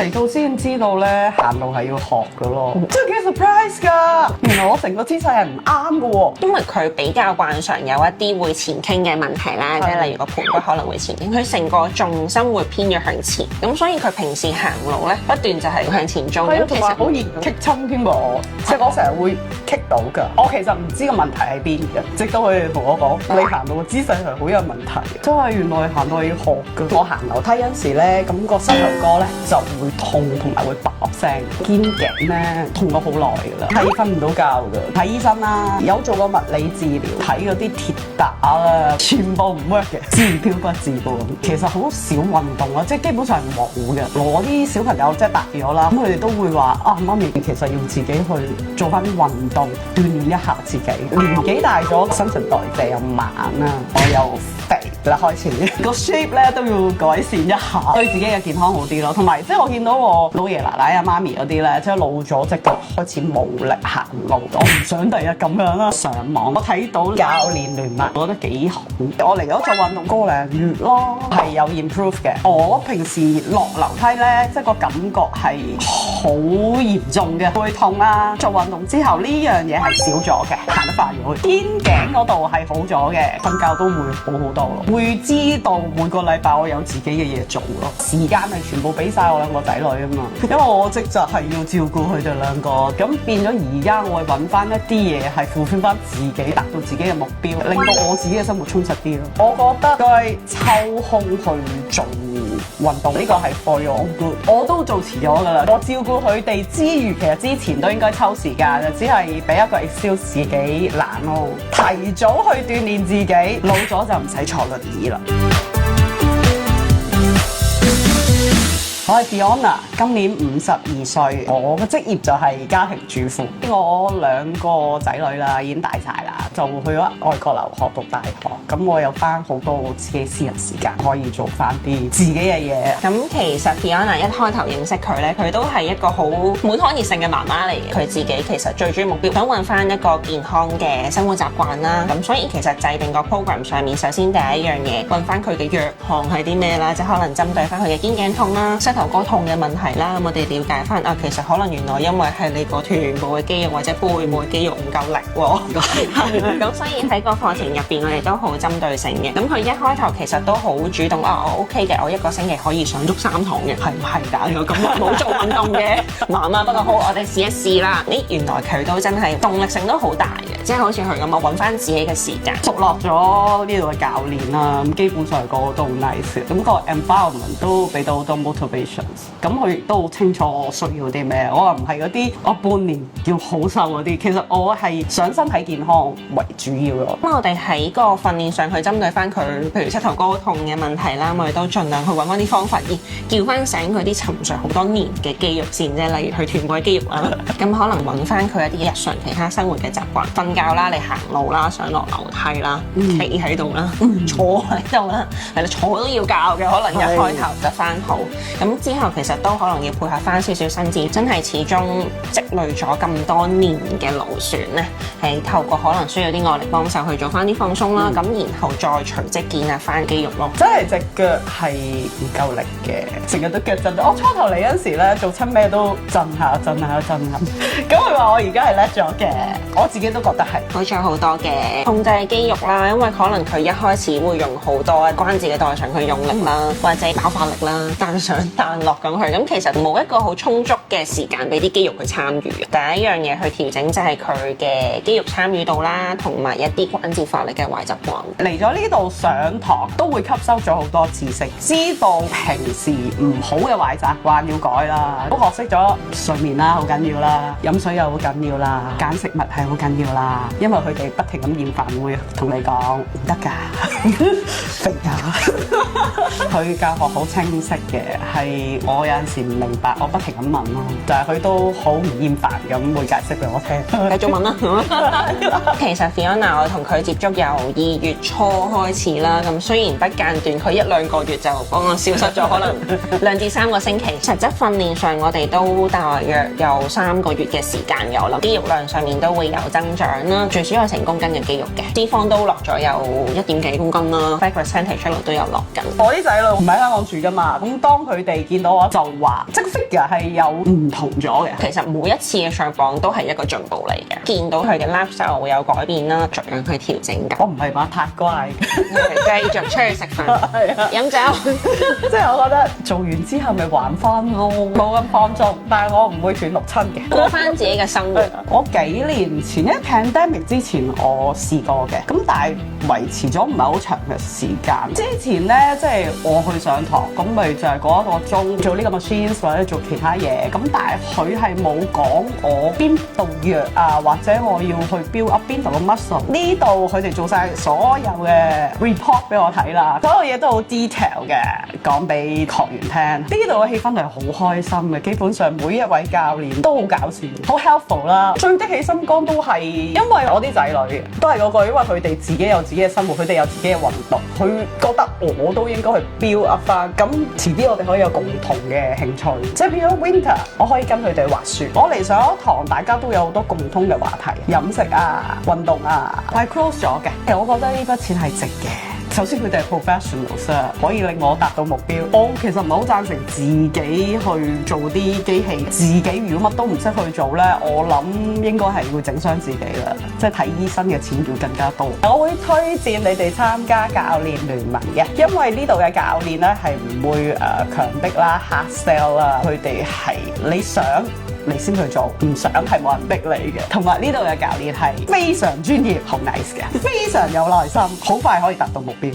嚟到先知道咧，行路係要學嘅咯，真係幾 surprise 㗎！原來我成個姿勢係唔啱嘅喎。因為佢比較慣常有一啲會前傾嘅問題啦，即係例如個盤骨可能會前傾，佢成個重心會偏咗向前，咁所以佢平時行路咧不斷就係向前衝，咁其實好易棘親添喎，即係我成日會棘到㗎。我其實唔知個問題喺邊嘅，直到佢哋同我講你行路嘅姿勢係好有問題，真係原來行路係要學㗎。我行樓梯嗰陣時咧，咁個膝頭哥咧就會痛同埋會爆聲，肩頸咧痛咗好耐㗎啦，係瞓唔到覺㗎。睇醫生啦，有做過物理治療，睇嗰啲鐵打啦，全部唔 work 嘅，治標不治本。其實好少運動啦，即係基本上係冇嘅。我啲小朋友即係大咗啦，咁佢哋都會話啊，媽咪其實要自己去做翻啲運動，鍛鍊一下自己。年紀大咗，新陳代謝又慢啦，我又肥啦，開始個 shape 咧都要改善一下，對自己嘅健康好啲咯。同埋即係我見到我老爺奶奶啊、媽咪嗰啲咧，即係老咗隻腳開始冇力行路，我唔想第日咁樣啦。上網我睇到教練聯盟，我覺得幾好。我嚟咗做運動個零月咯，係有 improve 嘅。我平時落樓梯咧，即係個感覺係好嚴重嘅，會痛啦。做運動之後呢樣嘢係少咗嘅，行得快咗。肩頸嗰度係好咗嘅，瞓覺都會好好多咯。會知道每個禮拜我有自己嘅嘢做咯，時間係全部俾晒我兩個仔女啊嘛。因為我職責係要照顧佢哋兩個，咁變咗而家我會揾翻一啲嘢係fulfill翻自己，達到自己嘅目標，令到我自己嘅生活充實啲咯。我覺得都係抽空去做運動，呢個係 for your own good。我都做遲咗噶啦，我照顧佢哋之餘，其實之前都應該抽時間嘅，只係俾一個 excuse 自己懶咯。提早去鍛鍊自己，老咗就唔使坐輪椅啦。我係 Fiona， 今年52歲，我嘅職業就係家庭主婦。我兩個仔女啦，已經大晒啦，就去咗外國留學讀大學。咁我有翻好多我自己私人時間，可以做翻啲自己嘅嘢。咁其實 Fiona 一開頭認識佢咧，佢都係一個好滿腔熱誠嘅媽媽嚟嘅。佢自己其實最主要目標想揾翻一個健康嘅生活習慣啦。咁所以其實制定個 program 上面，首先第一樣嘢揾翻佢嘅弱項係啲咩啦，即係可能針對翻佢嘅肩頸痛啦、頭哥痛嘅問題啦，咁我哋了解翻啊，其實可能原來因為係你個臀部嘅肌肉或者背部嘅肌肉唔夠力喎，咁所以喺個課程入邊，我哋都好針對性嘅。咁佢一開頭其實都好主動啊，我 OK 嘅，我一個星期可以上足3堂嘅，係唔係㗎？咁冇做運動嘅媽媽，不過好，我哋試一試啦。原來佢都真係動力性都好大嘅，即係好似佢咁啊，揾翻自己嘅時間。熟落咗呢度嘅教練啦，咁基本上個個都好 nice，咁個 environment 都俾到好多 motivation。咁佢亦都好清楚我需要啲咩，我話唔係嗰啲我半年要好瘦嗰啲，其實我係想身體健康為主要咯。咁我哋喺個訓練上去針對翻佢，譬如膝頭哥痛嘅問題啦，我哋都盡量去揾翻啲方法，叫翻醒佢啲沉睡好多年嘅肌肉先啫，例如佢臀部嘅肌肉啦，咁可能揾翻佢一啲日常其他生活嘅習慣，瞓覺啦，你行路啦，上落樓梯啦，企喺度啦，坐喺度啦，係啦，坐都要教嘅，可能一開頭就翻好。咁之後其實都可能要配合翻少少身子，真係始終積累咗咁多年嘅勞損咧，係透過可能需要啲外力幫手去做翻啲放鬆啦，咁然後再隨即建立翻肌肉咯。真係隻腳係唔夠力嘅，成日都腳震。我初頭嚟嗰陣時咧，做親咩都震下。咁佢話我而家係叻咗嘅，我自己都覺得係好咗好多嘅控制肌肉啦，因為可能佢一開始會用好多關節嘅代償去用力啦，或者爆發力啦，彈上彈落咁去，咁其實冇一個好充足嘅時間俾啲肌肉去參與。第一樣嘢去調整就係佢嘅肌肉參與度啦，同埋一啲關節發力嘅壞習慣。嚟咗呢度上堂都會吸收咗好多知識，知道平時唔好嘅壞習慣要改啦，都學識咗睡眠啦，好緊要啦，飲水又好緊要啦，揀食物係好緊要啦，因為佢哋不停咁厭煩會同你講唔得㗎，肥㗎。佢教學好清晰嘅，係我有陣時唔明白，我不停咁問咯，但係佢都好唔厭煩咁會解釋俾我聽。繼續問啦。其實 Fiona 我同佢接觸由2月初開始啦，咁雖然不間斷，佢1-2個月就幫我消失咗，可能2至3個星期。實質訓練上我哋都大約有3個月嘅時間有啦，肌肉量上面都會有增長啦，最少有成公斤嘅肌肉嘅，脂肪都落咗有1點幾公斤啦，fat percentage 一路都有落緊。我啲仔女唔喺香港住㗎嘛，咁當佢哋哋見到我就話，即係個 figure 係有唔同咗嘅。其實每一次嘅上磅都係一個進步嚟嘅，見到佢嘅 lifestyle 會有改變啦，逐樣去調整㗎。我唔係話太乖，繼續出去食飯、飲酒，即係我覺得做完之後咪還翻咯，冇咁放縱，但係我唔會斷六親嘅，過翻自己嘅生活。我幾年前，因為 pandemic 之前我試過嘅，咁但係維持咗唔係好長嘅時間。之前咧，即係我去上堂，咁咪就係嗰1個鐘做呢個 machines 或者做其他嘢。咁但係佢係冇講我邊度弱啊，或者我要去 build up 邊度嘅 muscle。呢度佢哋做晒所有嘅 report 俾我睇啦，所有嘢都好 detail 嘅，講俾學員聽。呢度嘅氣氛係好開心嘅，基本上每一位教練都好搞笑，好 helpful 啦。最的起心肝都係因為我啲仔女都係嗰句，因為佢哋自己有自己嘅生活，佢哋有自己嘅運動，佢覺得我都應該去 build up 翻。咁遲啲我哋可以有共同嘅興趣，即係譬如 winter， 我可以跟佢哋滑雪。我嚟上一堂，大家都有好多共通嘅話題，飲食啊、運動啊，係 close 咗嘅。其實我覺得呢筆錢係值嘅。首先佢哋係 professionals 啊，可以令我達到目標。我其實唔係好贊成自己去做啲機器，自己如果乜都唔識去做咧，我諗應該係會整傷自己啦。即係睇醫生嘅錢要更加多。我會推薦你哋參加教練聯盟嘅，因為呢度嘅教練咧係唔會強迫啦、hard sell 啦，佢哋係你想你先去做，唔想係冇人逼你嘅。同埋呢度嘅教練係非常專業、好 nice 嘅，非常有耐心，好快可以達到目標。